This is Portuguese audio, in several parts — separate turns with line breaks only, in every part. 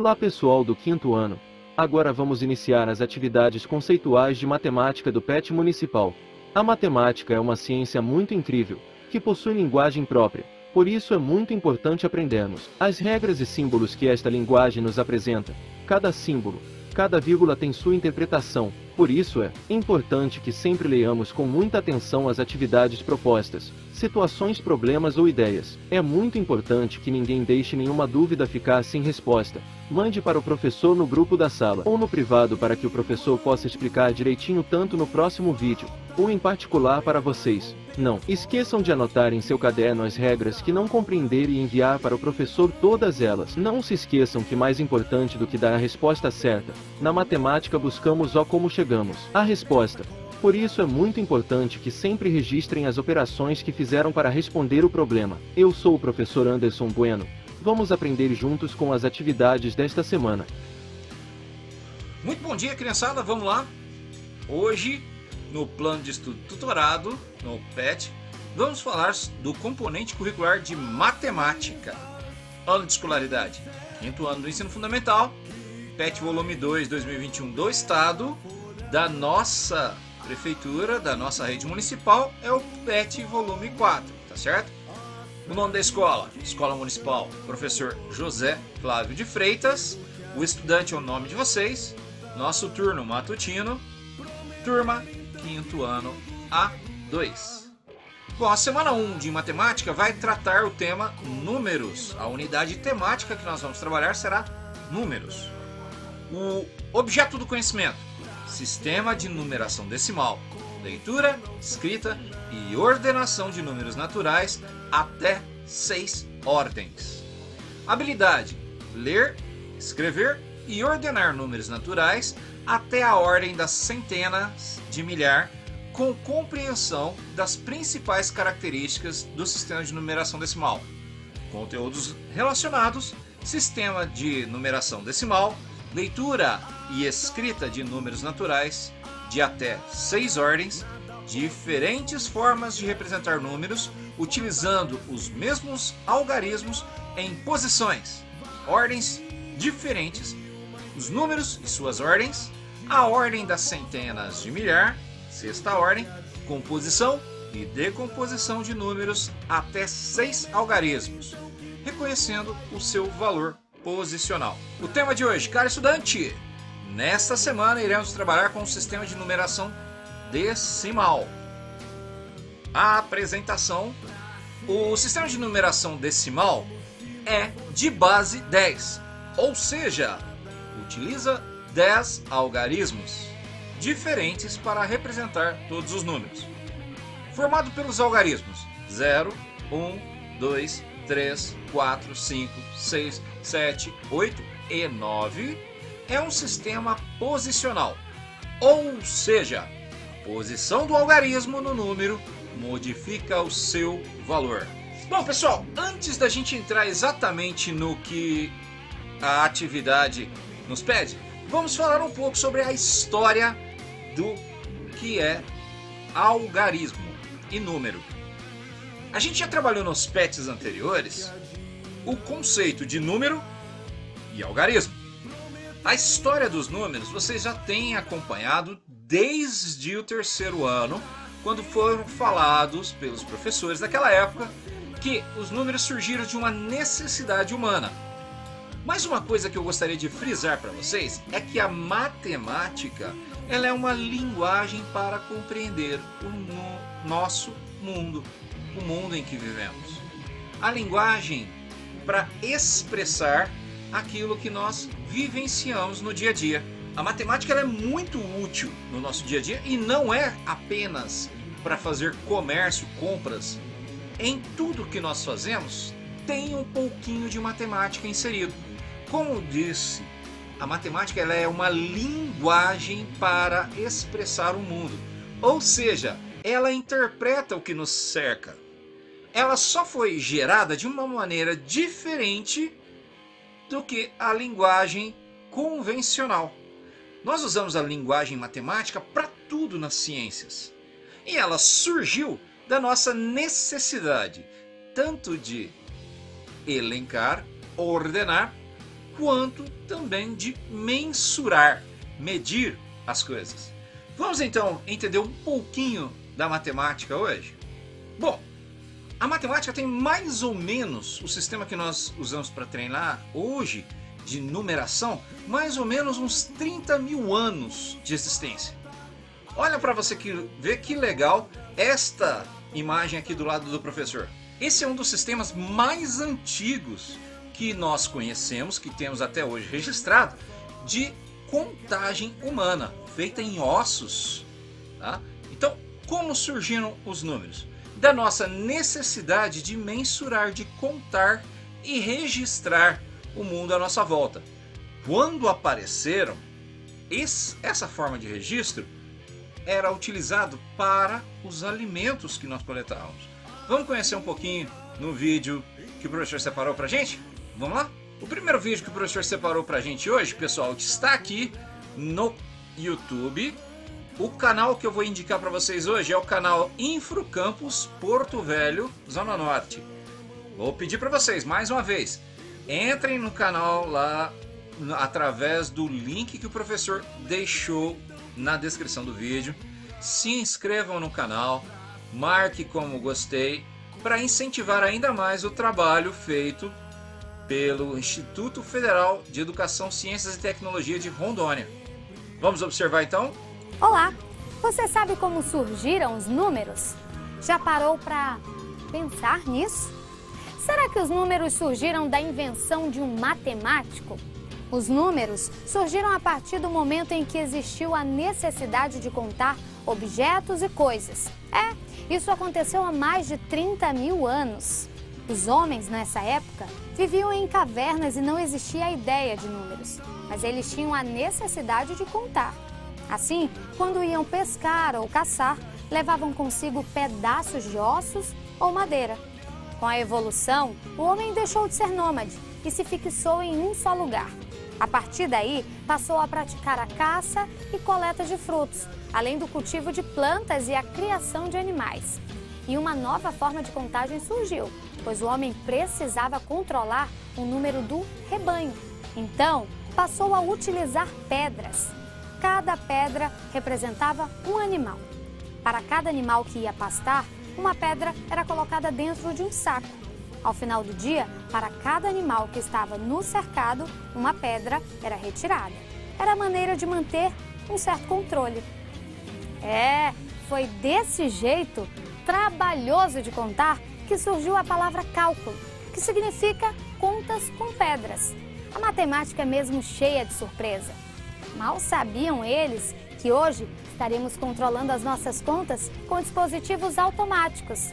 Olá pessoal do quinto ano. Agora vamos iniciar as atividades conceituais de matemática do PET Municipal. A matemática é uma ciência muito incrível, que possui linguagem própria. Por isso é muito importante aprendermos as regras e símbolos que esta linguagem nos apresenta. Cada símbolo, cada vírgula tem sua interpretação. Por isso é importante que sempre leiamos com muita atenção as atividades propostas, situações, problemas ou ideias. É muito importante que ninguém deixe nenhuma dúvida ficar sem resposta. Mande para o professor no grupo da sala ou no privado para que o professor possa explicar direitinho tanto no próximo vídeo, ou em particular para vocês. Não esqueçam de anotar em seu caderno as regras que não compreender e enviar para o professor todas elas. Não se esqueçam que mais importante do que dar a resposta certa, na matemática buscamos como chegamos à resposta. Por isso é muito importante que sempre registrem as operações que fizeram para responder o problema. Eu sou o professor Anderson Bueno. Vamos aprender juntos com as atividades desta semana.
Muito bom dia, criançada, vamos lá. Hoje, no plano de estudo tutorado, no PET, vamos falar do componente curricular de matemática. Ano de escolaridade, quinto ano do ensino fundamental, PET volume 2, 2021 do estado, da nossa prefeitura, da nossa rede municipal, é o PET volume 4, tá certo? O nome da escola, Escola Municipal Professor José Flávio de Freitas. O estudante é o nome de vocês. Nosso turno matutino, turma quinto ano A2. Bom, a semana 1 de matemática vai tratar o tema números. A unidade temática que nós vamos trabalhar será números. O objeto do conhecimento, sistema de numeração decimal, leitura, escrita e ordenação de números naturais até 6 ordens. Habilidade: ler, escrever e ordenar números naturais até a ordem das centenas de milhar, com compreensão das principais características do sistema de numeração decimal. Conteúdos relacionados: sistema de numeração decimal, leitura e escrita de números naturais de até 6 ordens, diferentes formas de representar números utilizando os mesmos algarismos em posições, ordens diferentes, os números e suas ordens, a ordem das centenas de milhar, sexta ordem, composição e decomposição de números até 6 algarismos, reconhecendo o seu valor posicional. O tema de hoje, caro estudante, nesta semana iremos trabalhar com o sistema de numeração decimal. A apresentação: o sistema de numeração decimal é de base 10, ou seja, utiliza 10 algarismos diferentes para representar todos os números. Formado pelos algarismos 0, 1, 2, 3, 4, 5, 6, 7, 8 e 9, é um sistema posicional, ou seja, a posição do algarismo no número modifica o seu valor. Bom, pessoal, antes da gente entrar exatamente no que a atividade nos pede, vamos falar um pouco sobre a história do que é algarismo e número. A gente já trabalhou nos PETs anteriores o conceito de número e algarismo. A história dos números vocês já têm acompanhado desde o terceiro ano, quando foram falados pelos professores daquela época que os números surgiram de uma necessidade humana. Mas uma coisa que eu gostaria de frisar para vocês é que a matemática ela é uma linguagem para compreender o nosso mundo, o mundo em que vivemos. A linguagem para expressar aquilo que nós vivenciamos no dia a dia. A matemática ela é muito útil no nosso dia a dia e não é apenas para fazer comércio, compras. Em tudo que nós fazemos tem um pouquinho de matemática inserido. Como eu disse, a matemática ela é uma linguagem para expressar o mundo. Ou seja, ela interpreta o que nos cerca. Ela só foi gerada de uma maneira diferente do que a linguagem convencional. Nós usamos a linguagem matemática para tudo nas ciências. E ela surgiu da nossa necessidade, tanto de elencar, ordenar, quanto também de mensurar, medir as coisas. Vamos então entender um pouquinho da matemática hoje? Bom, a matemática tem mais ou menos o sistema que nós usamos para treinar hoje, de numeração, mais ou menos uns 30 mil anos de existência. Olha para você ver que legal esta imagem aqui do lado do professor. Esse é um dos sistemas mais antigos que nós conhecemos, que temos até hoje registrado, de contagem humana, feita em ossos. Tá? Então, como surgiram os números? Da nossa necessidade de mensurar, de contar e registrar o mundo à nossa volta. Quando apareceram, essa forma de registro era utilizado para os alimentos que nós coletávamos. Vamos conhecer um pouquinho no vídeo que o professor separou para a gente? Vamos lá? O primeiro vídeo que o professor separou para a gente hoje, pessoal, está aqui no YouTube. O canal que eu vou indicar para vocês hoje é o canal Infrocampus Porto Velho, Zona Norte. Vou pedir para vocês, mais uma vez, entrem no canal lá através do link que o professor deixou na descrição do vídeo. Se inscrevam no canal, marque como gostei, para incentivar ainda mais o trabalho feito pelo Instituto Federal de Educação, Ciências e Tecnologia de Rondônia. Vamos observar então?
Olá! Você sabe como surgiram os números? Já parou para pensar nisso? Será que os números surgiram da invenção de um matemático? Os números surgiram a partir do momento em que existiu a necessidade de contar objetos e coisas. Isso aconteceu há mais de 30 mil anos. Os homens, nessa época, viviam em cavernas e não existia a ideia de números, mas eles tinham a necessidade de contar. Assim, quando iam pescar ou caçar, levavam consigo pedaços de ossos ou madeira. Com a evolução, o homem deixou de ser nômade e se fixou em um só lugar. A partir daí, passou a praticar a caça e coleta de frutos, além do cultivo de plantas e a criação de animais. E uma nova forma de contagem surgiu, pois o homem precisava controlar o número do rebanho. Então, passou a utilizar pedras. Cada pedra representava um animal. Para cada animal que ia pastar, uma pedra era colocada dentro de um saco. Ao final do dia, para cada animal que estava no cercado, uma pedra era retirada. Era a maneira de manter um certo controle. Foi desse jeito, trabalhoso de contar, que surgiu a palavra cálculo, que significa contas com pedras. A matemática é mesmo cheia de surpresa. Mal sabiam eles que hoje estaremos controlando as nossas contas com dispositivos automáticos.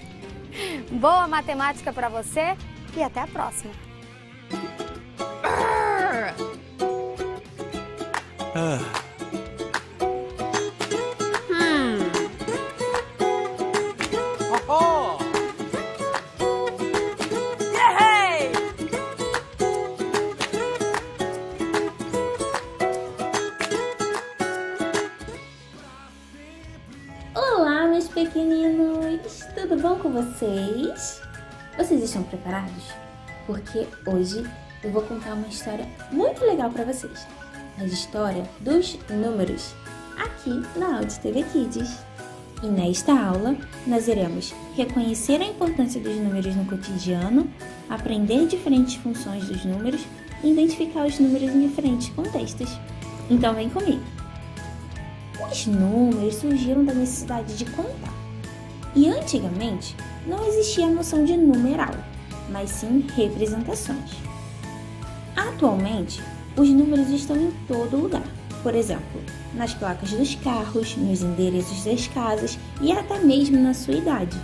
Boa matemática para você e até a próxima!
Olá, meus pequeninos! Tudo bom com vocês? Vocês estão preparados? Porque hoje eu vou contar uma história muito legal para vocês. A história dos números, aqui na Audi TV Kids. E nesta aula, nós iremos reconhecer a importância dos números no cotidiano, aprender diferentes funções dos números e identificar os números em diferentes contextos. Então vem comigo! Os números surgiram da necessidade de contar. E antigamente não existia a noção de numeral, mas sim representações. Atualmente, os números estão em todo lugar. Por exemplo, nas placas dos carros, nos endereços das casas e até mesmo na sua idade.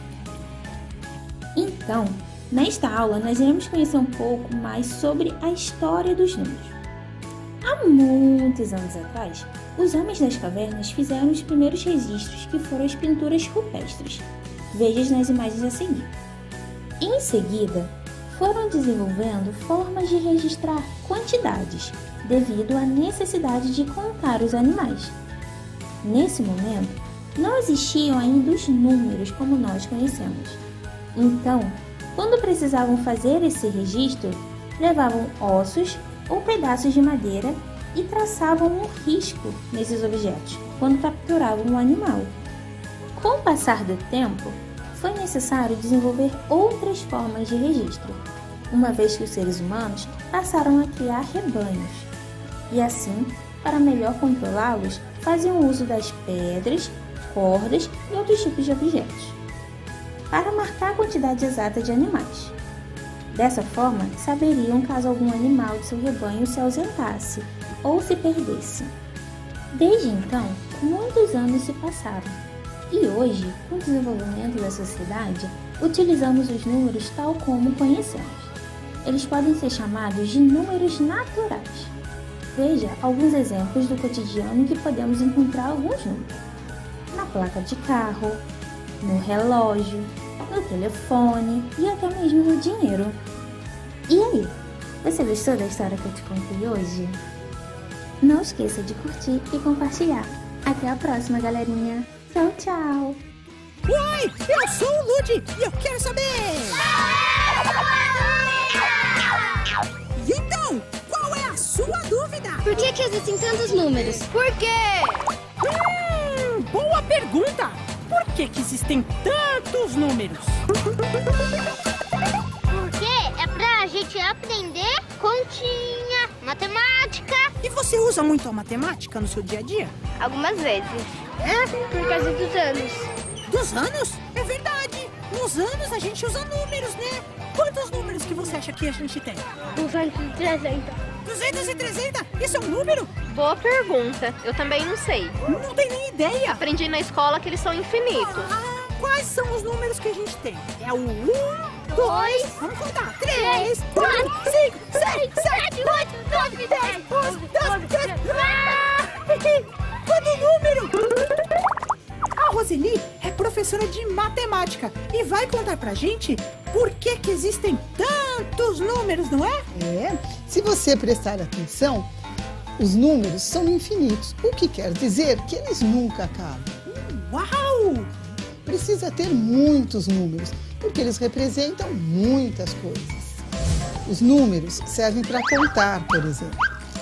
Então, nesta aula nós iremos conhecer um pouco mais sobre a história dos números. Há muitos anos atrás, os homens das cavernas fizeram os primeiros registros, que foram as pinturas rupestres. Veja nas imagens a seguir. Em seguida, foram desenvolvendo formas de registrar quantidades, devido à necessidade de contar os animais. Nesse momento, não existiam ainda os números como nós conhecemos. Então, quando precisavam fazer esse registro, levavam ossos ou pedaços de madeira e traçavam um risco nesses objetos quando capturavam um animal. Com o passar do tempo, foi necessário desenvolver outras formas de registro, uma vez que os seres humanos passaram a criar rebanhos. E assim, para melhor controlá-los, faziam uso das pedras, cordas e outros tipos de objetos, para marcar a quantidade exata de animais. Dessa forma, saberiam caso algum animal de seu rebanho se ausentasse ou se perdesse. Desde então, muitos anos se passaram, e hoje, com o desenvolvimento da sociedade, utilizamos os números tal como conhecemos. Eles podem ser chamados de números naturais. Veja alguns exemplos do cotidiano que podemos encontrar alguns números: na placa de carro, no relógio, no telefone e até mesmo no dinheiro. E aí, você gostou da história que eu te contei hoje? Não esqueça de curtir e compartilhar. Até a próxima, galerinha! Tchau, tchau!
Oi, eu sou o Ludi e eu quero saber! E então, qual é a sua dúvida?
Por que existem tantos números? Por quê?
Boa pergunta! Por que existem tantos números?
Porque é pra gente aprender continha, matemática.
E você usa muito a matemática no seu dia a dia?
Algumas vezes. Por causa dos anos.
Dos anos? É verdade! Nos anos a gente usa números, né? Quantos números que você acha que a gente tem?
230.
230? Isso é um número?
Boa pergunta. Eu também não sei.
Não tenho nem ideia.
Aprendi na escola que eles são infinitos.
Quais são os números que a gente tem? É o 1,
2,
vamos contar. 3, 4, 5, 6, 7, 8, 9, 10, 11, 12, 13. Quanto número? A Roseli é professora de matemática e vai contar pra gente por que existem tantos números, não é?
É, se você prestar atenção, os números são infinitos, o que quer dizer que eles nunca acabam.
Uau!
Precisa ter muitos números, porque eles representam muitas coisas. Os números servem para contar, por exemplo.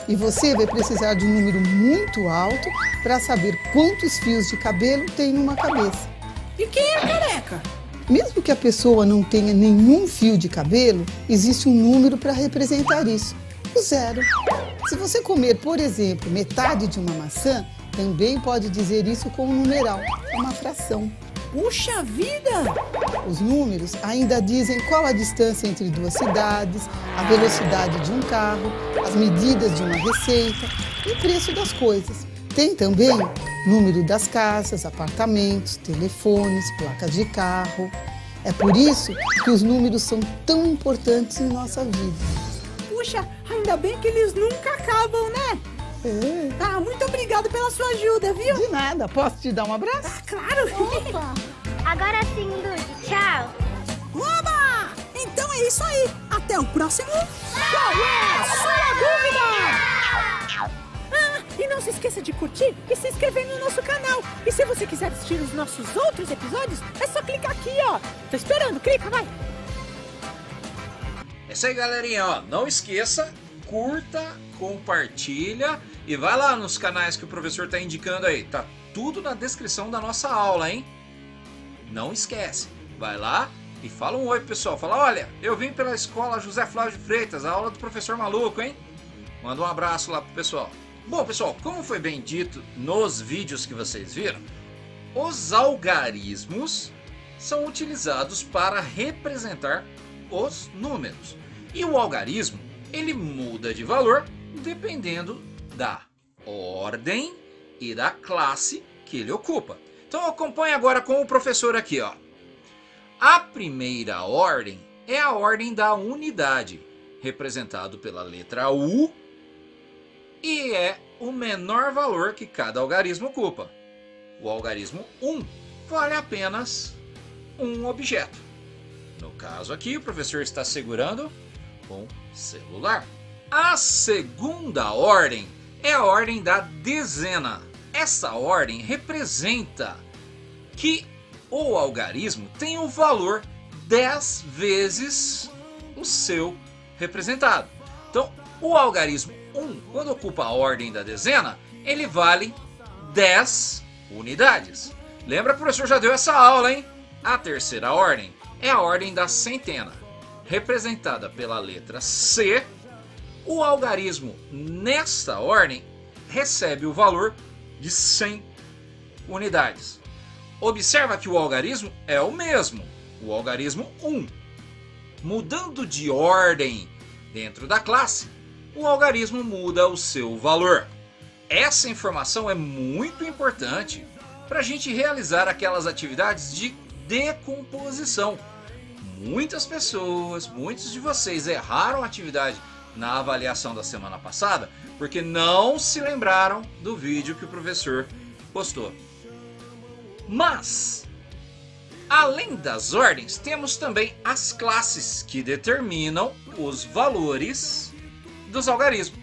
E você vai precisar de um número muito alto para saber quantos fios de cabelo tem numa cabeça.
E quem é careca?
Mesmo que a pessoa não tenha nenhum fio de cabelo, existe um número para representar isso, o 0. Se você comer, por exemplo, metade de uma maçã, também pode dizer isso com um numeral, uma fração.
Puxa vida!
Os números ainda dizem qual a distância entre duas cidades, a velocidade de um carro, as medidas de uma receita e o preço das coisas. Tem também número das casas, apartamentos, telefones, placas de carro. É por isso que os números são tão importantes em nossa vida.
Puxa, ainda bem que eles nunca acabam, né?
É.
Ah, muito obrigado pela sua ajuda, viu?
De nada, posso te dar um abraço?
Ah, claro!
Opa! Agora sim, Ludi. Tchau!
Oba! Então é isso aí! Até o próximo... Qual é a sua dúvida? Ah, e não se esqueça de curtir e se inscrever no nosso canal. E se você quiser assistir os nossos outros episódios, é só clicar aqui, ó. Tô esperando, clica, vai!
É isso aí, galerinha, ó. Não esqueça, curta, compartilha e vai lá nos canais que o professor tá indicando aí. Tá tudo na descrição da nossa aula, hein? Não esquece, vai lá e fala um oi, pessoal. Fala, olha, eu vim pela escola José Flávio de Freitas, a aula do professor maluco, hein? Manda um abraço lá pro pessoal. Bom, pessoal, como foi bem dito nos vídeos que vocês viram, os algarismos são utilizados para representar os números. E o algarismo, ele muda de valor dependendo da ordem e da classe que ele ocupa. Então acompanhe agora com o professor aqui, ó. A primeira ordem é a ordem da unidade, representado pela letra U, e é o menor valor que cada algarismo ocupa. O algarismo 1 vale apenas um objeto. No caso aqui, o professor está segurando um celular. A segunda ordem é a ordem da dezena. Essa ordem representa que o algarismo tem o valor 10 vezes o seu representado. Então, O algarismo 1, quando ocupa a ordem da dezena, ele vale 10 unidades. Lembra que o professor já deu essa aula, hein? A terceira ordem é a ordem da centena, representada pela letra C. O algarismo nesta ordem recebe o valor de 100 unidades. Observa que o algarismo é o mesmo, o algarismo 1. Mudando de ordem dentro da classe, o algarismo muda o seu valor. Essa informação é muito importante para a gente realizar aquelas atividades de decomposição. Muitas pessoas, muitos de vocês erraram a atividade na avaliação da semana passada porque não se lembraram do vídeo que o professor postou. Mas, além das ordens, temos também as classes que determinam os valores dos algarismos.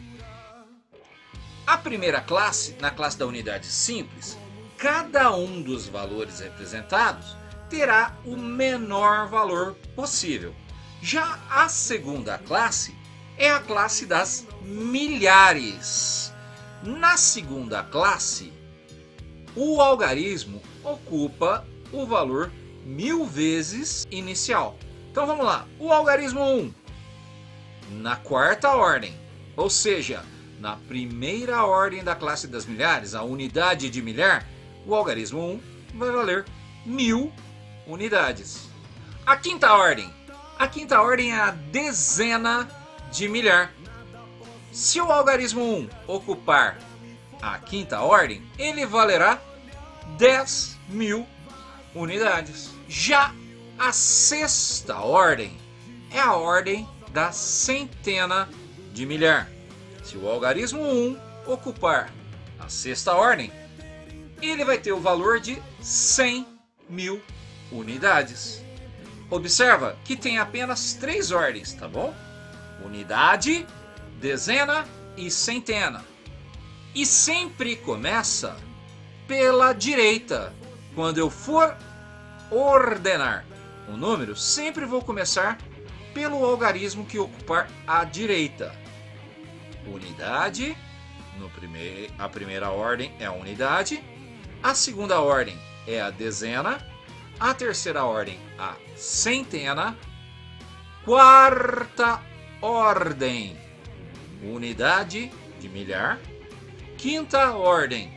A primeira classe, na classe da unidade simples, cada um dos valores representados terá o menor valor possível. Já a segunda classe é a classe das milhares. Na segunda classe, o algarismo ocupa o valor 1000 vezes inicial. Então vamos lá, o algarismo 1, na quarta ordem, ou seja, na primeira ordem da classe das milhares, a unidade de milhar, o algarismo 1 vai valer 1000 unidades. A quinta ordem é a dezena de milhar. Se o algarismo 1 ocupar a quinta ordem, ele valerá 10.000 unidades. Já a sexta ordem é a ordem da centena de milhar. Se o algarismo 1 ocupar a sexta ordem, ele vai ter o valor de 100.000 unidades. Observa que tem apenas 3 ordens, tá bom? Unidade, dezena e centena. E sempre começa pela direita. Quando eu for ordenar um número, sempre vou começar pelo algarismo que ocupar a direita. Unidade, a primeira ordem é a unidade, a segunda ordem é a dezena, a terceira ordem a centena, quarta ordem, unidade de milhar, quinta ordem,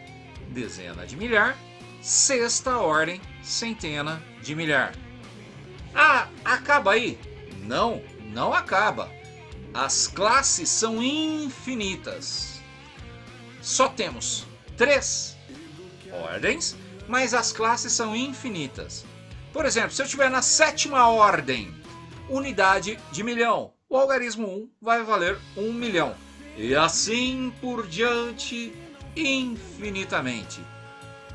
dezena de milhar, sexta ordem, centena de milhar. Ah, acaba aí? Não, não acaba. As classes são infinitas. Só temos 3 ordens, mas as classes são infinitas. Por exemplo, se eu estiver na sétima ordem, unidade de milhão, o algarismo 1 vai valer 1 milhão. E assim por diante, infinitamente.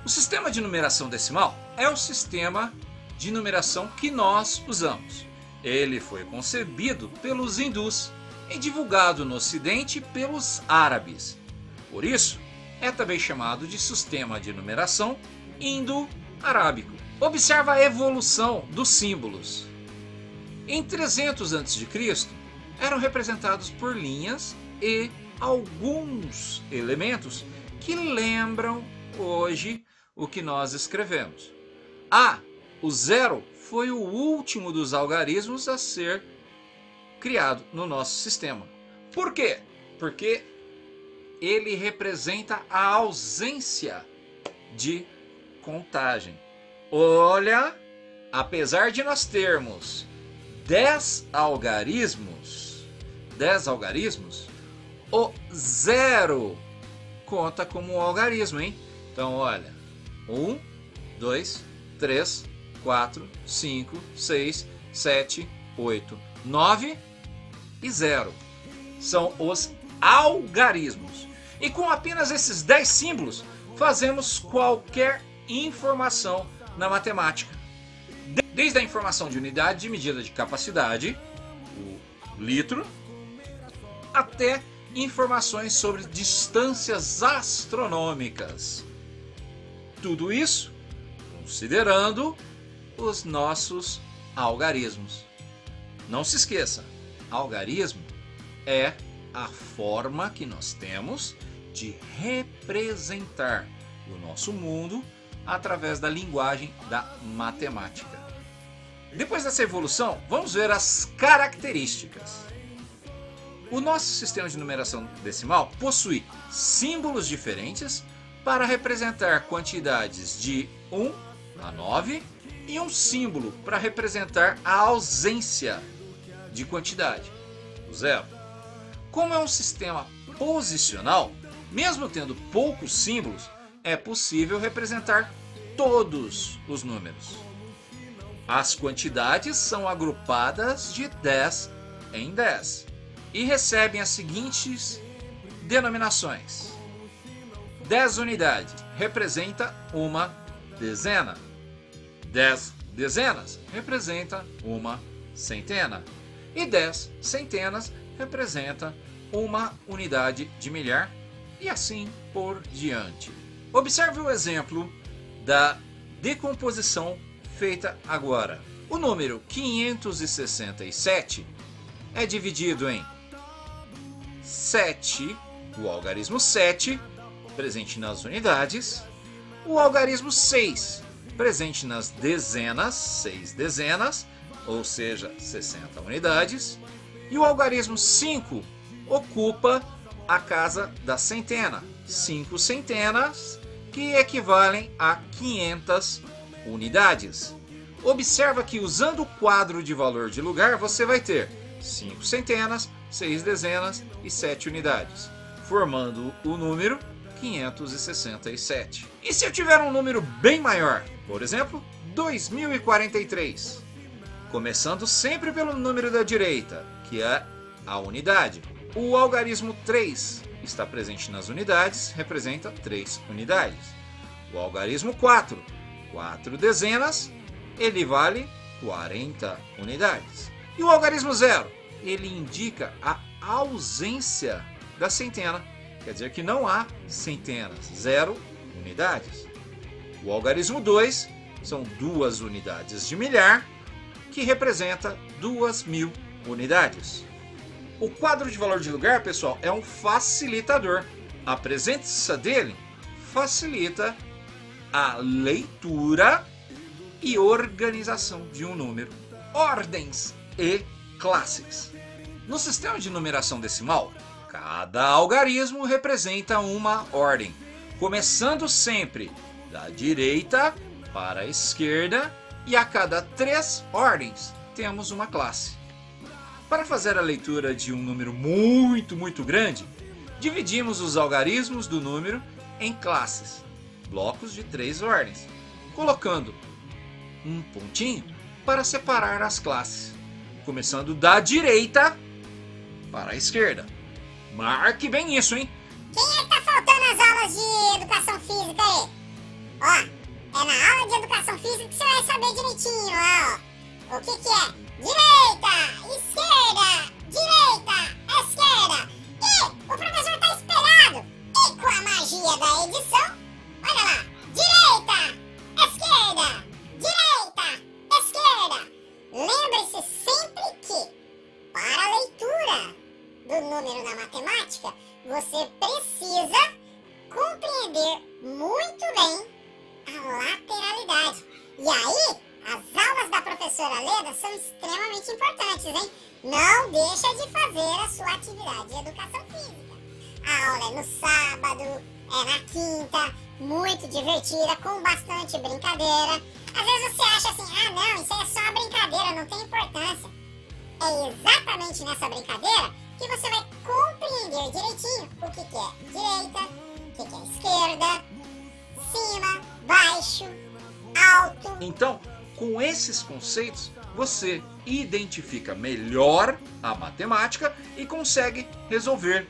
O sistema de numeração decimal é o sistema de numeração que nós usamos. Ele foi concebido pelos hindus e divulgado no Ocidente pelos árabes. Por isso, é também chamado de sistema de numeração indo-arábico. Observa a evolução dos símbolos. Em 300 a.C., eram representados por linhas e alguns elementos que lembram hoje o que nós escrevemos. O zero foi o último dos algarismos a ser criado no nosso sistema. Por quê? Porque ele representa a ausência de contagem. Olha, apesar de nós termos 10 algarismos, o zero conta como um algarismo, hein? Então, olha, 1, 2, 3, 4, 5, 6, 7, 8, 9 e 0. São os algarismos. E com apenas esses 10 símbolos, fazemos qualquer informação na matemática. Desde a informação de unidade de medida de capacidade, o litro, até informações sobre distâncias astronômicas. Tudo isso considerando os nossos algarismos. Não se esqueça, algarismo é a forma que nós temos de representar o nosso mundo através da linguagem da matemática. Depois dessa evolução, vamos ver as características. O nosso sistema de numeração decimal possui símbolos diferentes para representar quantidades de 1 a 9 e um símbolo para representar a ausência de quantidade, o zero. Como é um sistema posicional, mesmo tendo poucos símbolos, é possível representar todos os números. As quantidades são agrupadas de 10 em 10 e recebem as seguintes denominações. 10 unidades representa uma dezena. 10 dezenas representa uma centena. E 10 centenas representa uma unidade de milhar, e assim por diante. Observe o exemplo da decomposição feita agora. O número 567 é dividido em 7, o algarismo 7, presente nas unidades, o algarismo 6, presente nas dezenas, 6 dezenas, ou seja, 60 unidades, e o algarismo 5 ocupa a casa da centena, 5 centenas, que equivalem a 500 unidades. Observa que usando o quadro de valor de lugar, você vai ter 5 centenas, 6 dezenas e 7 unidades, formando o número 567. E se eu tiver um número bem maior, por exemplo, 2043, começando sempre pelo número da direita, que é a unidade. O algarismo 3 está presente nas unidades, representa 3 unidades. O algarismo 4, 4 dezenas, ele vale 40 unidades. E o algarismo 0, ele indica a ausência da centena, quer dizer que não há centenas, 0 unidades. O algarismo 2 são 2 unidades de milhar, que representa 2.000 unidades. O quadro de valor de lugar, pessoal, é um facilitador. A presença dele facilita a leitura e organização de um número, ordens e classes. No sistema de numeração decimal, cada algarismo representa uma ordem, começando sempre da direita para a esquerda, e a cada 3 ordens temos uma classe. Para fazer a leitura de um número muito grande, dividimos os algarismos do número em classes, blocos de 3 ordens, colocando um pontinho para separar as classes, começando da direita para a esquerda. Marque bem isso, hein?
Quem é que tá faltando as aulas de educação física aí? Ó, é na aula de educação física que você vai saber direitinho lá, ó. O que é? Direita, esquerda, direita, esquerda. E o professor tá esperado. E com a magia da edição, olha lá. Direita, esquerda, direita, esquerda. Lembre-se sempre que, para a leitura do número na matemática, você precisa compreender muito bem a lateralidade. E aí, as aulas da professora Leda são extremamente importantes, hein? Não deixa de fazer a sua atividade de educação física. A aula é no sábado, é na quinta, muito divertida, com bastante brincadeira. Às vezes você acha assim, ah não, isso é só uma brincadeira, não tem importância. É exatamente nessa brincadeira que você vai compreender direitinho o que é direita, o que é esquerda, cima, baixo, alto.
Então, com esses conceitos, você identifica melhor a matemática e consegue resolver.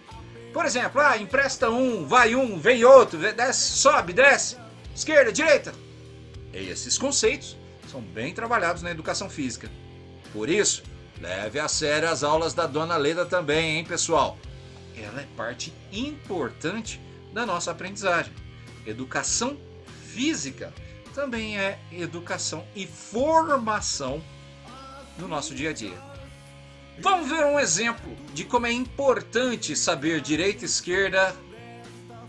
Por exemplo, empresta um, vai um, vem outro, desce, sobe, desce, esquerda, direita. E esses conceitos são bem trabalhados na educação física. Por isso, leve a sério as aulas da Dona Leda também, hein, pessoal? Ela é parte importante da nossa aprendizagem. Educação física também é educação e formação no nosso dia a dia. Vamos ver um exemplo de como é importante saber direita e esquerda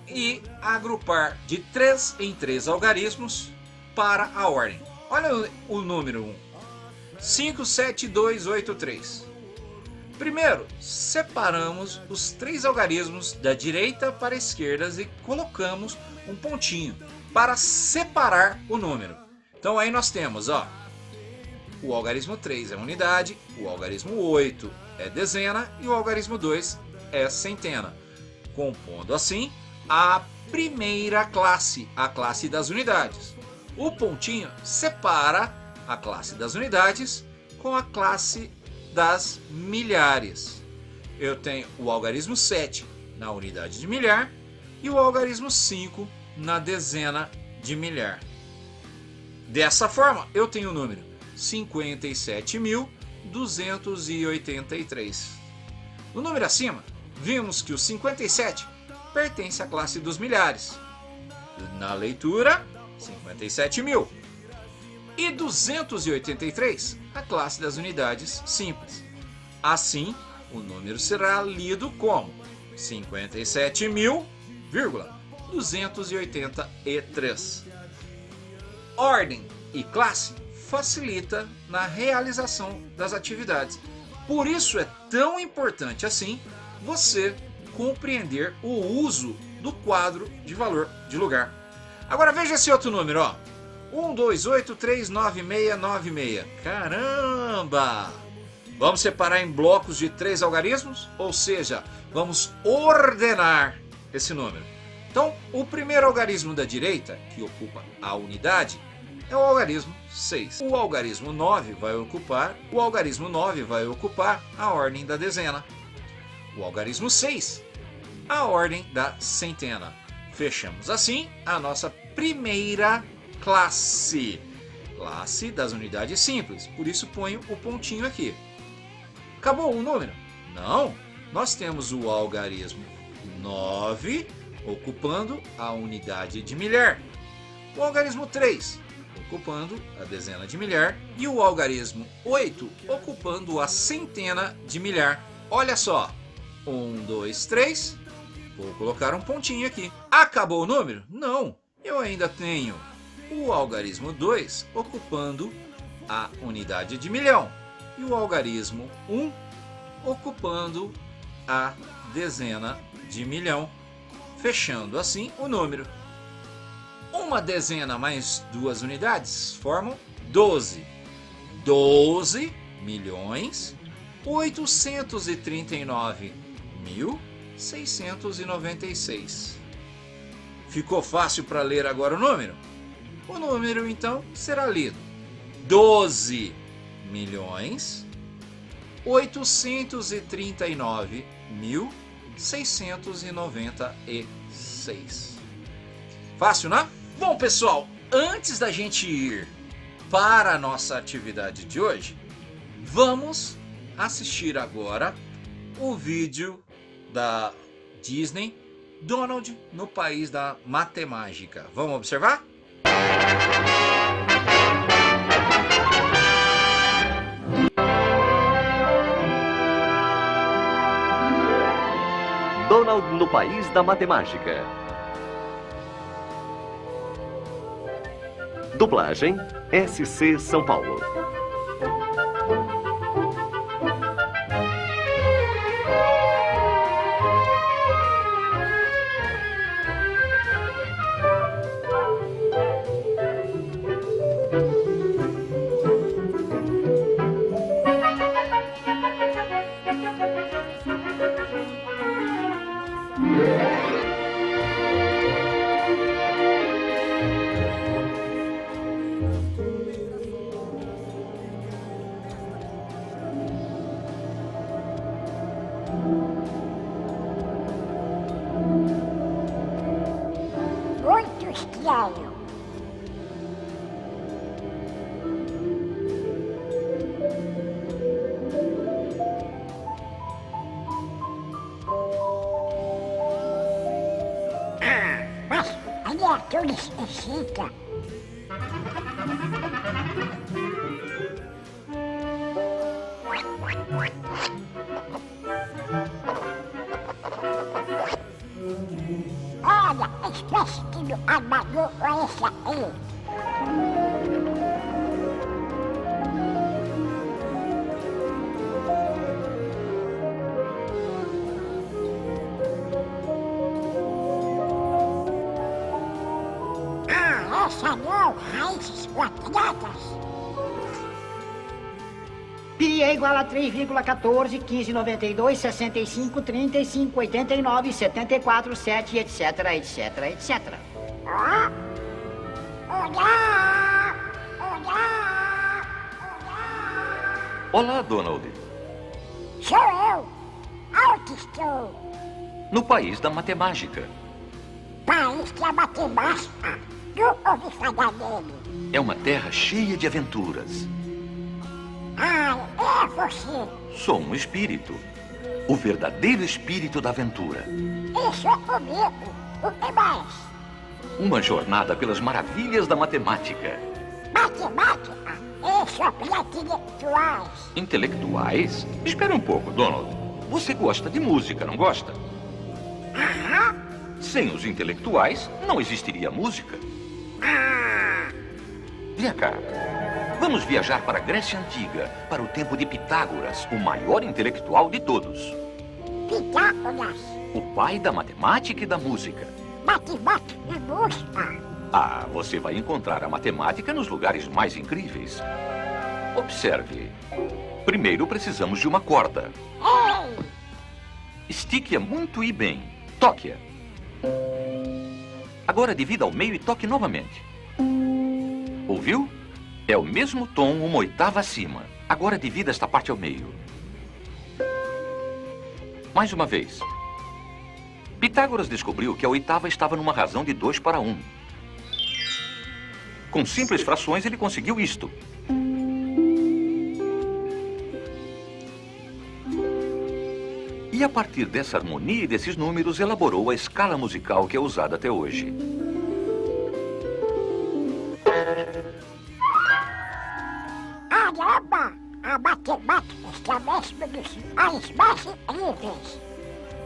e agrupar de 3 em 3 algarismos para a ordem. Olha o número 1. 57283. Primeiro, separamos os 3 algarismos da direita para a esquerda e colocamos um pontinho para separar o número. Então aí nós temos, ó, o algarismo 3 é unidade, o algarismo 8 é dezena e o algarismo 2 é centena, compondo assim a primeira classe, a classe das unidades. O pontinho separa a classe das unidades com a classe das milhares. Eu tenho o algarismo 7 na unidade de milhar e o algarismo 5 na dezena de milhar. Dessa forma, eu tenho o número 57.283. No número acima, vimos que o 57 pertence à classe dos milhares. Na leitura, 57.000. E 283, a classe das unidades simples. Assim, o número será lido como 57.283. Ordem e classe facilita na realização das atividades. Por isso é tão importante assim você compreender o uso do quadro de valor de lugar. Agora veja esse outro número, ó. 128399696. Caramba! Vamos separar em blocos de 3 algarismos, ou seja, vamos ordenar esse número. Então, o primeiro algarismo da direita, que ocupa a unidade, é o algarismo 6. O algarismo 9 vai ocupar a ordem da dezena. O algarismo 6, a ordem da centena. Fechamos assim a nossa primeira classe das unidades simples. Por isso ponho o pontinho aqui. Acabou o número? Não. Nós temos o algarismo 9 ocupando a unidade de milhar. O algarismo 3 ocupando a dezena de milhar. E o algarismo 8 ocupando a centena de milhar. Olha só. 1, 2, 3. Vou colocar um pontinho aqui. Acabou o número? Não. Eu ainda tenho o algarismo 2 ocupando a unidade de milhão e o algarismo 1 ocupando a dezena de milhão, fechando assim o número. Uma dezena mais 2 unidades formam 12. 12 milhões 839.696. Ficou fácil para ler agora o número? O número, então, será lido 12.839.696. Fácil, né? Bom, pessoal, antes da gente ir para a nossa atividade de hoje, vamos assistir agora o vídeo da Disney, Donald no País da Matemática. Vamos observar?
Donald no País da Matemática. Dublagem SC São Paulo.
Muito estranho. Mas a criatura esquisita. Olha, espécie de armador é esse aí? Ah, essa não, raízes quadradas.
Pi é igual a 3,14, 15, 92, 65, 35, 89, 74, 7, etc, etc, etc.
Olá! Olá!
Olá, Donald.
Sou eu! Onde estou?
No país da matemática.
País da matemática? Nunca ouvi falar dele.
É uma terra cheia de aventuras.
Ah, é você?
Sou um espírito. O verdadeiro espírito da aventura.
Isso é comigo. O que mais?
Uma jornada pelas maravilhas da matemática.
Matemática? Isso é para intelectuais.
Intelectuais? Espera um pouco, Donald. Você gosta de música, não gosta?
Aham.
Sem os intelectuais, não existiria música. Vem cá. Vamos viajar para a Grécia Antiga, para o tempo de Pitágoras, o maior intelectual de todos.
Pitágoras?
O pai da matemática e da música.
Matemática e música?
Ah, você vai encontrar a matemática nos lugares mais incríveis. Observe. Primeiro precisamos de uma corda.
Ei!
Estique-a muito e bem. Toque-a. Agora divida ao meio e toque novamente. Ouviu? É o mesmo tom, uma oitava acima. Agora divida esta parte ao meio. Mais uma vez. Pitágoras descobriu que a oitava estava numa razão de 2 para 1. Com simples frações, ele conseguiu isto. E a partir dessa harmonia e desses números, elaborou a escala musical que é usada até hoje.
Caramba! A matemática está mesmo dos mais incríveis.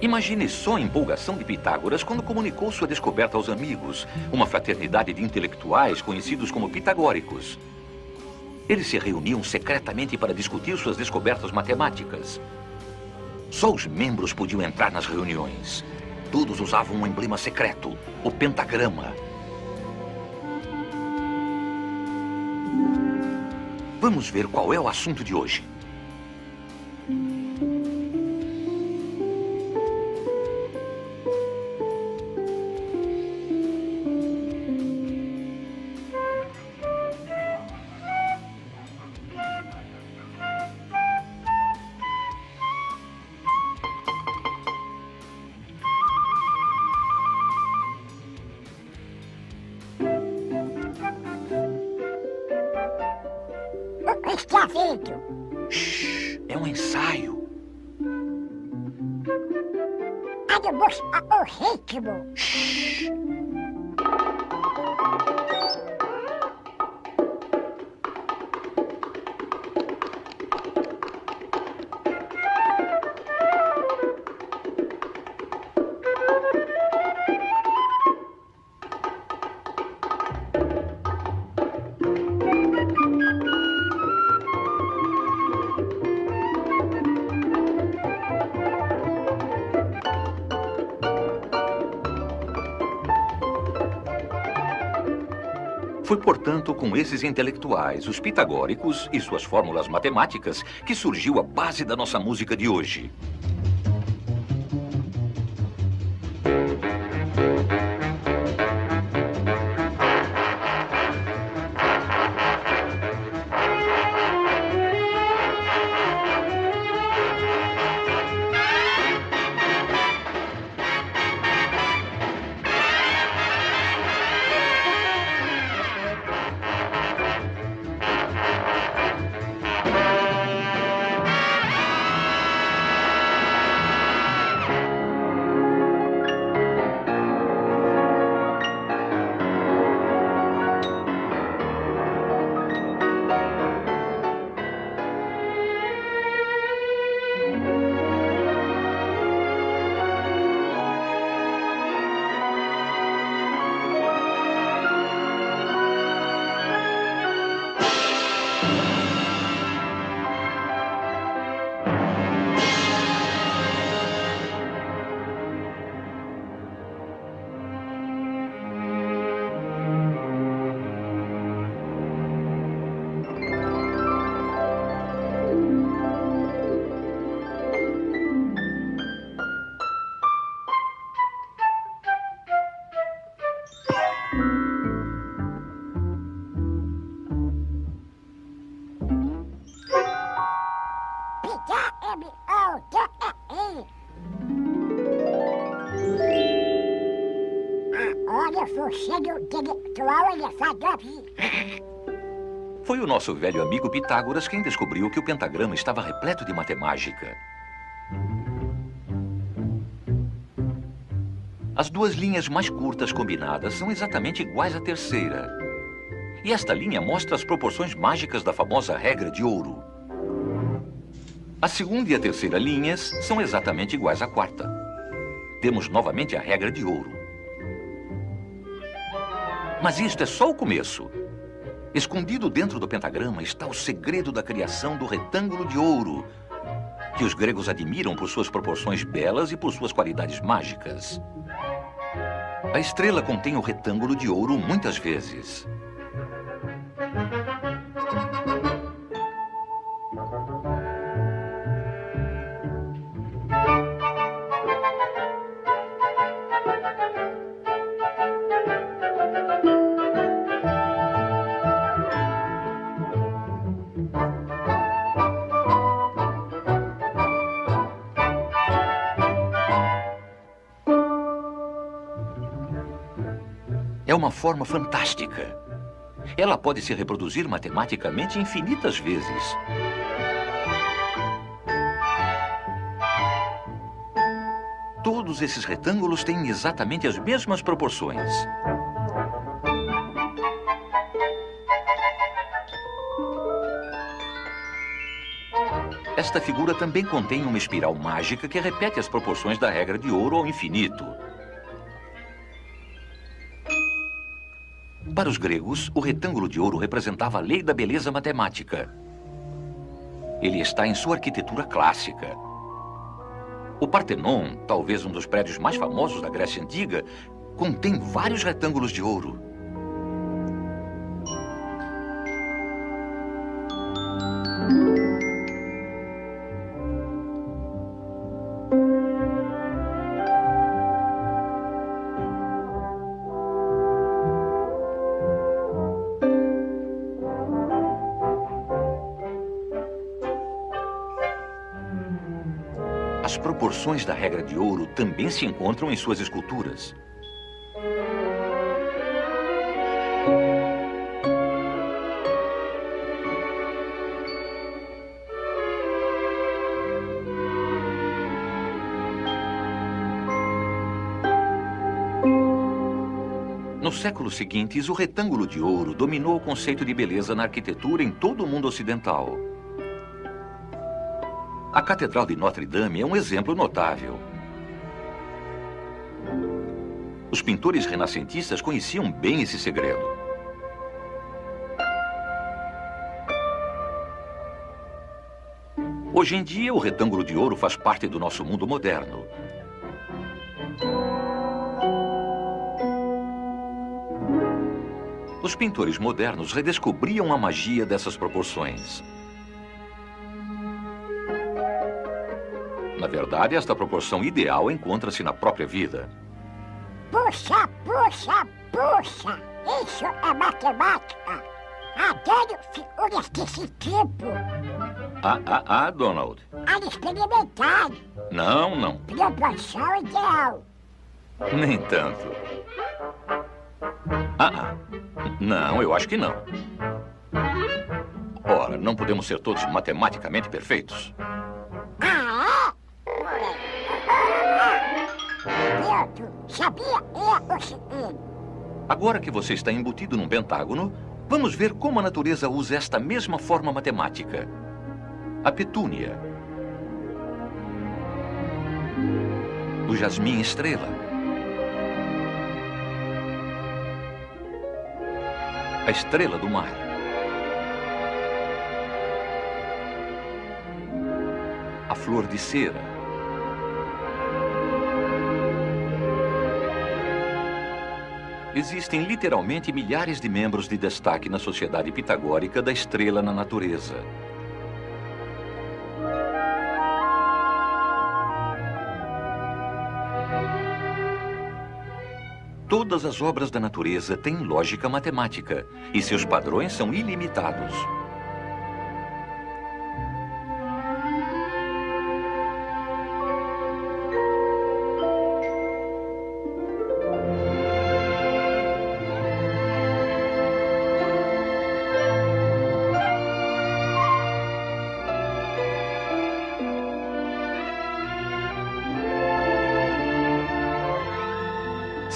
Imagine só a empolgação de Pitágoras quando comunicou sua descoberta aos amigos, uma fraternidade de intelectuais conhecidos como pitagóricos. Eles se reuniam secretamente para discutir suas descobertas matemáticas. Só os membros podiam entrar nas reuniões. Todos usavam um emblema secreto, o pentagrama. Vamos ver qual é o assunto de hoje.
Está vendo?
Shhh, é um ensaio.
Vamos ao ritmo.
Shhh. Foi, portanto, com esses intelectuais, os pitagóricos e suas fórmulas matemáticas, que surgiu a base da nossa música de hoje.
P-K-M-O-T-E-I. Olha, você do intelectual elefador.
Foi o nosso velho amigo Pitágoras quem descobriu que o pentagrama estava repleto de matemática. As duas linhas mais curtas combinadas são exatamente iguais à terceira. E esta linha mostra as proporções mágicas da famosa regra de ouro. A segunda e a terceira linhas são exatamente iguais à quarta. Temos novamente a regra de ouro. Mas isto é só o começo. Escondido dentro do pentagrama está o segredo da criação do retângulo de ouro, que os gregos admiram por suas proporções belas e por suas qualidades mágicas. A estrela contém o retângulo de ouro muitas vezes. É uma forma fantástica. Ela pode se reproduzir matematicamente infinitas vezes. Todos esses retângulos têm exatamente as mesmas proporções. Esta figura também contém uma espiral mágica que repete as proporções da regra de ouro ao infinito. Para os gregos, o retângulo de ouro representava a lei da beleza matemática. Ele está em sua arquitetura clássica. O Partenon, talvez um dos prédios mais famosos da Grécia Antiga, contém vários retângulos de ouro. As proporções da regra de ouro também se encontram em suas esculturas. Nos séculos seguintes, o retângulo de ouro dominou o conceito de beleza na arquitetura em todo o mundo ocidental. A Catedral de Notre-Dame é um exemplo notável. Os pintores renascentistas conheciam bem esse segredo. Hoje em dia, o retângulo de ouro faz parte do nosso mundo moderno. Os pintores modernos redescobriam a magia dessas proporções. Na verdade, esta proporção ideal encontra-se na própria vida.
Puxa, puxa, puxa! Isso é matemática! Adoro figuras desse tipo!
Donald.
Ao experimentar!
Não.
Proporção ideal!
Nem tanto. Não, eu acho que não. Ora, não podemos ser todos matematicamente perfeitos. Agora que você está embutido num pentágono, vamos ver como a natureza usa esta mesma forma matemática. A petúnia. O jasmim estrela. A estrela do mar. A flor de cera. Existem literalmente milhares de membros de destaque na sociedade pitagórica da estrela na natureza. Todas as obras da natureza têm lógica matemática e seus padrões são ilimitados.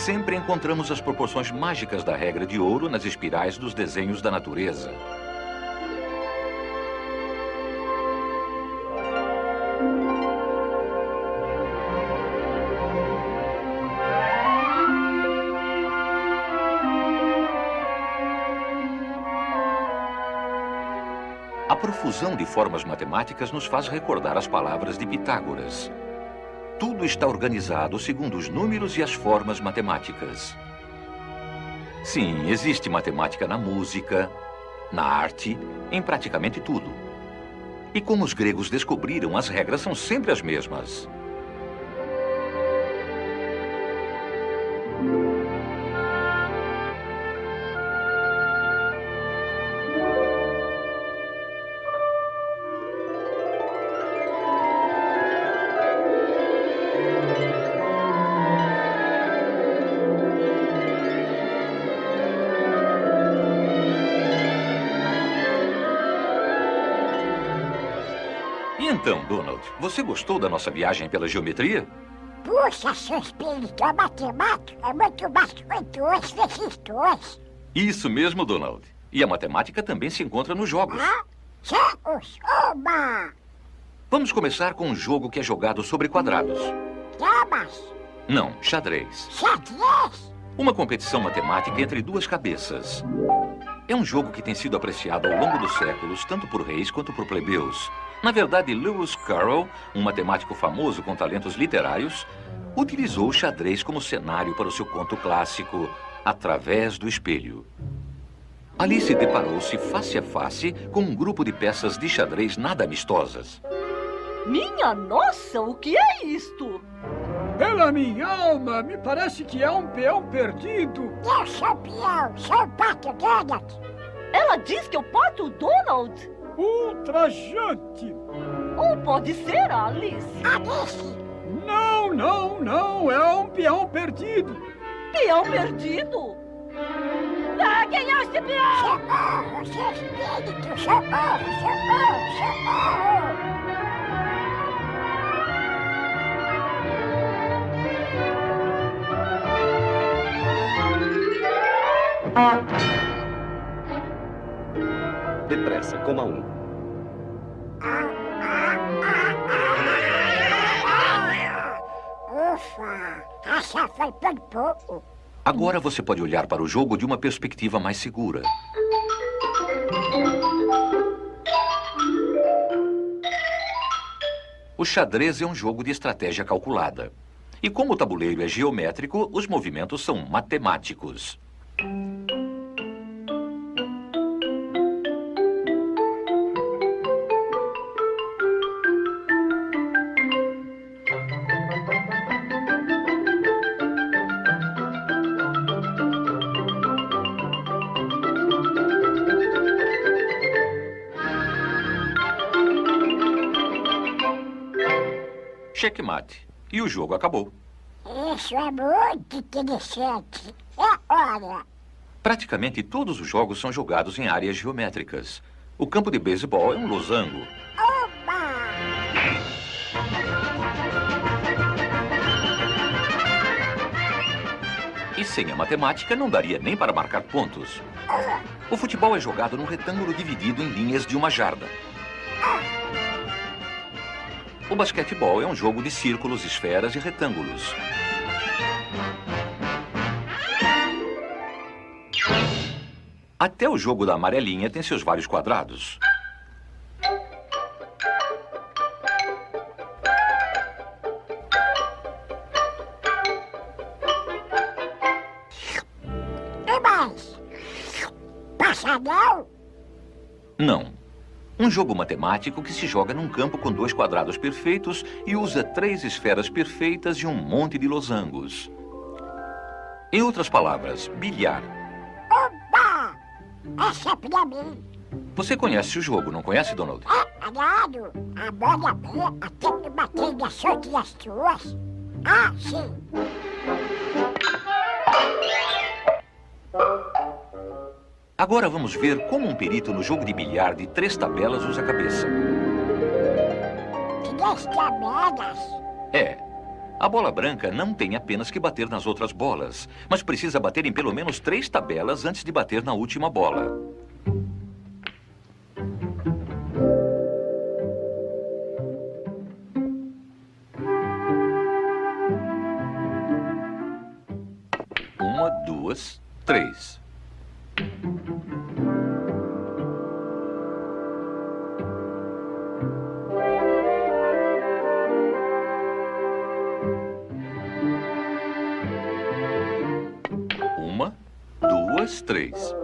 sempre encontramos as proporções mágicas da regra de ouro nas espirais dos desenhos da natureza. A profusão de formas matemáticas nos faz recordar as palavras de Pitágoras. Tudo está organizado segundo os números e as formas matemáticas. Sim, existe matemática na música, na arte, em praticamente tudo. E como os gregos descobriram, as regras são sempre as mesmas. Então, Donald, você gostou da nossa viagem pela geometria?
Puxa, seu espírito, a matemática é muito mais gostosa desses dois.
Isso mesmo, Donald. E a matemática também se encontra nos jogos.
Jogos, oba!
Vamos começar com um jogo que é jogado sobre quadrados.
Damas?
Não, xadrez.
Xadrez?
Uma competição matemática entre duas cabeças. É um jogo que tem sido apreciado ao longo dos séculos, tanto por reis quanto por plebeus. Na verdade, Lewis Carroll, um matemático famoso com talentos literários, utilizou o xadrez como cenário para o seu conto clássico, Através do Espelho. Alice deparou-se face a face com um grupo de peças de xadrez nada amistosas.
Minha nossa, o que é isto?
Pela minha alma, me parece que é um peão perdido.
Eu sou peão, sou o Pato Donald.
Ela diz que é o Pato Donald?
Ultrajante.
Ou pode ser Alice.
Alice?
Não, é um peão perdido.
Peão perdido? Ah, quem é esse peão?
Socorro, seu espírito, socorro, socorro, socorro.
Depressa, coma um.
Ufa, essa foi por pouco.
Agora você pode olhar para o jogo de uma perspectiva mais segura. O xadrez é um jogo de estratégia calculada. E como o tabuleiro é geométrico, os movimentos são matemáticos. Checkmate. E o jogo acabou.
Isso é muito interessante. É hora.
Praticamente todos os jogos são jogados em áreas geométricas. O campo de beisebol é um losango.
Oba!
E sem a matemática não daria nem para marcar pontos. O futebol é jogado num retângulo dividido em linhas de uma jarda. O basquetebol é um jogo de círculos, esferas e retângulos. Até o jogo da amarelinha tem seus vários quadrados.
E mais? Passadão?
Não. Um jogo matemático que se joga num campo com 2 quadrados perfeitos e usa 3 esferas perfeitas e um monte de losangos. Em outras palavras, bilhar.
Oba! Essa é pra mim.
Você conhece o jogo, não conhece, Donald?
É, claro. A bola B até me bater nas outras duas. Ah, sim.
Agora vamos ver como um perito no jogo de bilhar de 3 tabelas usa a cabeça.
3 tabelas?
É. A bola branca não tem apenas que bater nas outras bolas, mas precisa bater em pelo menos 3 tabelas antes de bater na última bola. Uma, 2, 3. Uma, 2, 3.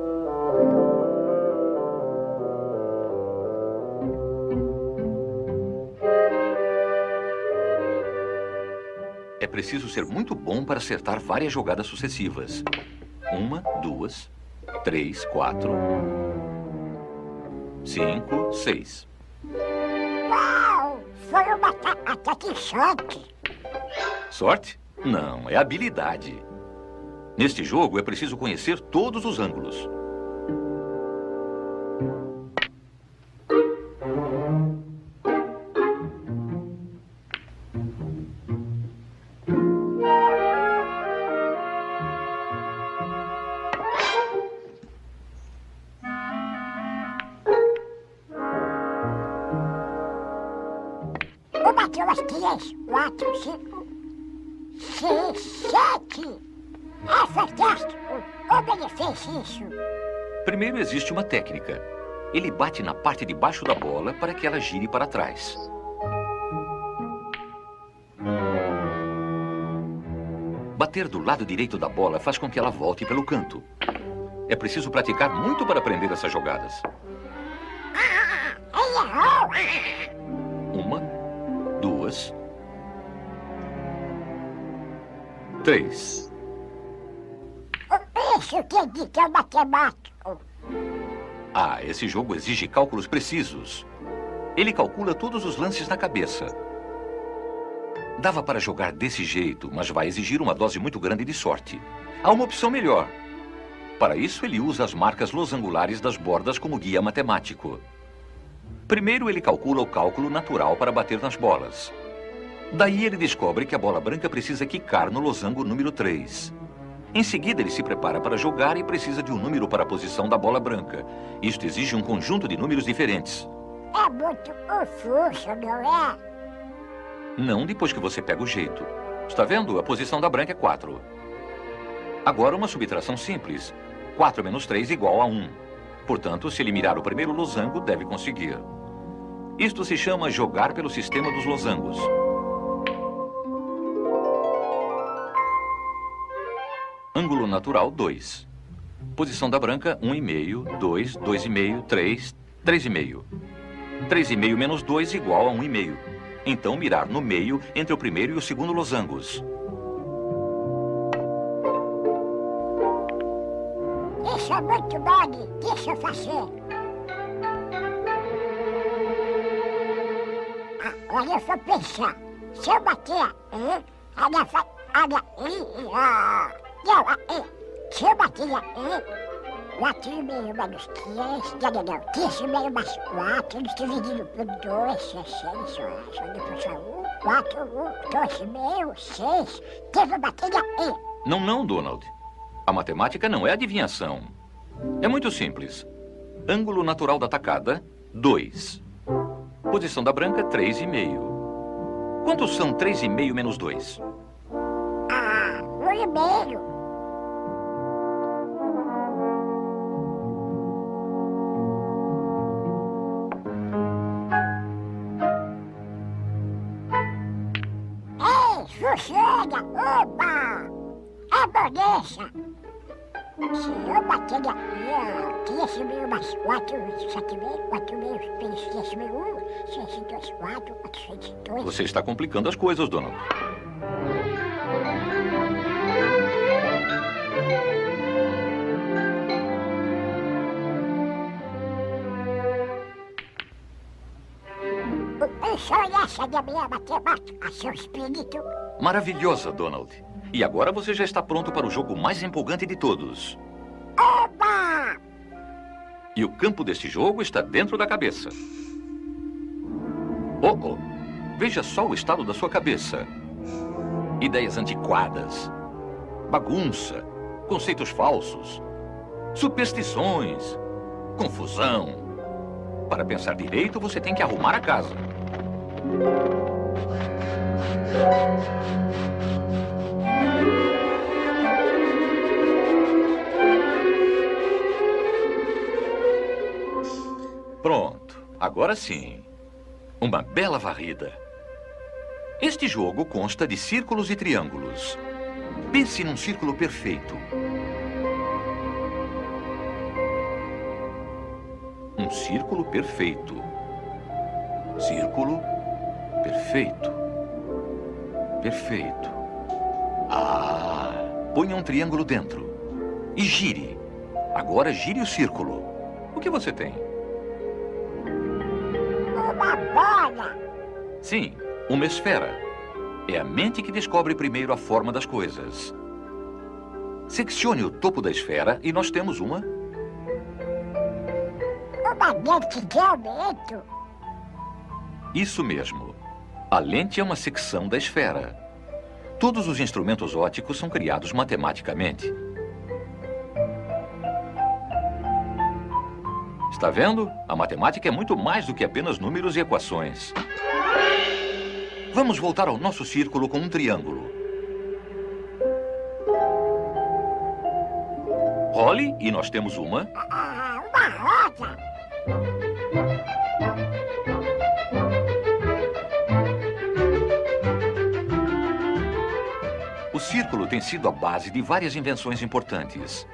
É preciso ser muito bom para acertar várias jogadas sucessivas. 1, 2, 3, 4, 5, 6.
Uau! Foi uma ataque sorte.
Sorte? Não, é habilidade. Neste jogo é preciso conhecer todos os ângulos.
Bateu as 3, 4, 5, 6, 7. É fantástico! Como ele fez isso?
Primeiro existe uma técnica. Ele bate na parte de baixo da bola para que ela gire para trás. Bater do lado direito da bola faz com que ela volte pelo canto. É preciso praticar muito para aprender essas jogadas.
Ele errou!
1, 2, 3.
Isso quer dizer que é matemático.
Ah, esse jogo exige cálculos precisos. Ele calcula todos os lances na cabeça. Dava para jogar desse jeito, mas vai exigir uma dose muito grande de sorte. Há uma opção melhor. Para isso, ele usa as marcas losangulares das bordas como guia matemático. Primeiro, ele calcula o cálculo natural para bater nas bolas. Daí, ele descobre que a bola branca precisa quicar no losango número 3. Em seguida, ele se prepara para jogar e precisa de um número para a posição da bola branca. Isto exige um conjunto de números diferentes.
É muito confuso, não é?
Não depois que você pega o jeito. Está vendo? A posição da branca é 4. Agora, uma subtração simples. 4 menos 3 igual a 1. Portanto, se ele mirar o primeiro losango, deve conseguir. Isto se chama jogar pelo sistema dos losangos. Ângulo natural 2. Posição da branca 1,5, 2, 2,5, 3, 3,5. 3,5 menos 2 igual a 1,5. Então mirar no meio entre o primeiro e o segundo losangos.
Isso é muito bom, deixa eu fazer. Olha, eu vou pensar. Se eu bater, se eu bater 4,5 menos 3, não, 3,5 mais 4, eles dividido por 2, 6, só depois só 1, 4, 1, 2,5, 6, teve bateria E.
Não, Donald. A matemática não é adivinhação. É muito simples. Ângulo natural da tacada, 2. Posição da branca, 3,5. Quantos são 3,5 menos 2?
1,5. Sossega! Oba! É bonessa! Se eu bater aqui, 3,5 mais 4, 7,5, 4,5, 6,5, 602, 4, 402...
Você está complicando as coisas, Donald.
Essa da minha matemática, seu espírito.
Maravilhosa, Donald. E agora você já está pronto para o jogo mais empolgante de todos.
Oba!
E o campo deste jogo está dentro da cabeça. Veja só o estado da sua cabeça. ideias antiquadas, bagunça, conceitos falsos, superstições, confusão. Para pensar direito, você tem que arrumar a casa. Pronto, agora sim. Uma bela varrida. Este jogo consta de círculos e triângulos. Pense num círculo perfeito. Um círculo perfeito. Círculo perfeito. Perfeito. Ah, ponha um triângulo dentro. E gire. Agora gire o círculo. O que você tem?
Uma bola.
Sim, uma esfera. É a mente que descobre primeiro a forma das coisas. Seccione o topo da esfera e nós temos uma...
Uma lente de aumento.
Isso mesmo. A lente é uma secção da esfera. Todos os instrumentos ópticos são criados matematicamente. Está vendo? A matemática é muito mais do que apenas números e equações. Vamos voltar ao nosso círculo com um triângulo. Role e nós temos uma...
Uma roda.
O círculo tem sido a base de várias invenções importantes.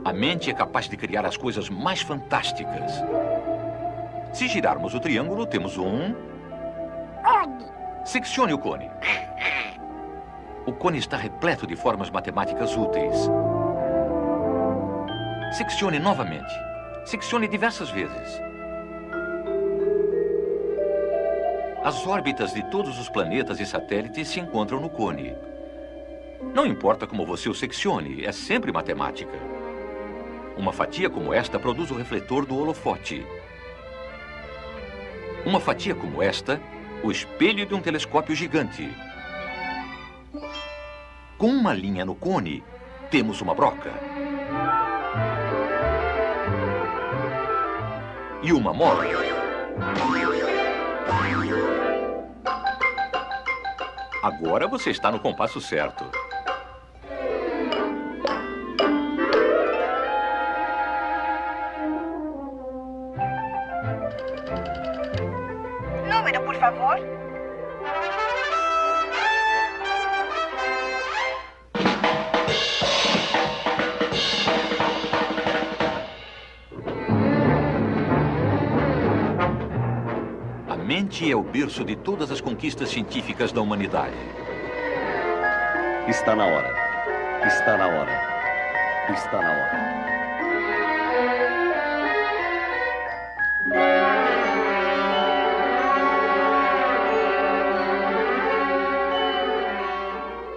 A mente é capaz de criar as coisas mais fantásticas. Se girarmos o triângulo, temos um...
Cone.
Seccione o cone. O cone está repleto de formas matemáticas úteis. Seccione novamente. Seccione diversas vezes. As órbitas de todos os planetas e satélites se encontram no cone. Não importa como você o seccione, é sempre matemática. Uma fatia como esta produz o refletor do holofote. Uma fatia como esta, o espelho de um telescópio gigante. Com uma linha no cone, temos uma broca. E uma mola. Agora você está no compasso certo.
Número, por favor.
A mente é o berço de todas as conquistas científicas da humanidade.
Está na hora. Está na hora. Está na hora.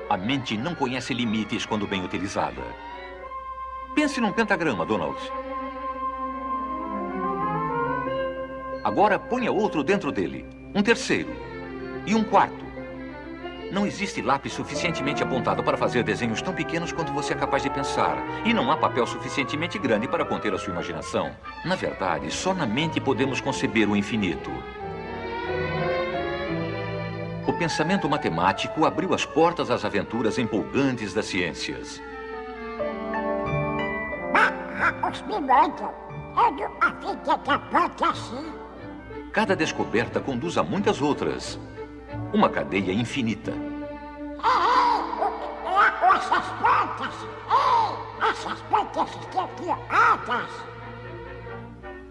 A mente não conhece limites quando bem utilizada. Pense num pentagrama, Donald. Agora ponha outro dentro dele. Um terceiro. E um quarto. Não existe lápis suficientemente apontado para fazer desenhos tão pequenos quanto você é capaz de pensar. E não há papel suficientemente grande para conter a sua imaginação. Na verdade, só na mente podemos conceber o infinito. O pensamento matemático abriu as portas às aventuras empolgantes das ciências.
Os pilotos, eu nunca vi que acabou assim.
Cada descoberta conduz a muitas outras. Uma cadeia infinita.
Essas plantas! Essas plantas estão trancadas!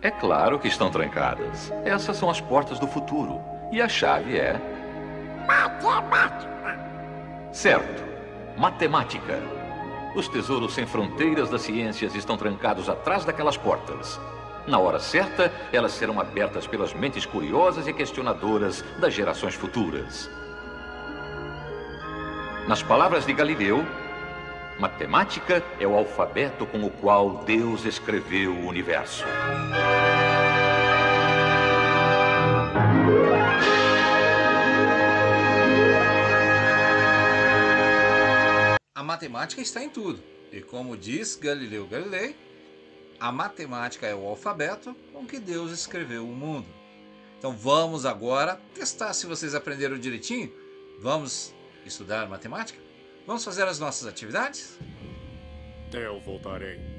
É claro que estão trancadas. Essas são as portas do futuro. E a chave é...
matemática!
Certo. Matemática. Os tesouros sem fronteiras das ciências estão trancados atrás daquelas portas. Na hora certa, elas serão abertas pelas mentes curiosas e questionadoras das gerações futuras. Nas palavras de Galileu, matemática é o alfabeto com o qual Deus escreveu o universo.
matemática está em tudo. E como diz Galileu Galilei, a matemática é o alfabeto com que Deus escreveu o mundo. Então vamos agora testar se vocês aprenderam direitinho. Vamos estudar matemática? Vamos fazer as nossas atividades?
Eu voltarei.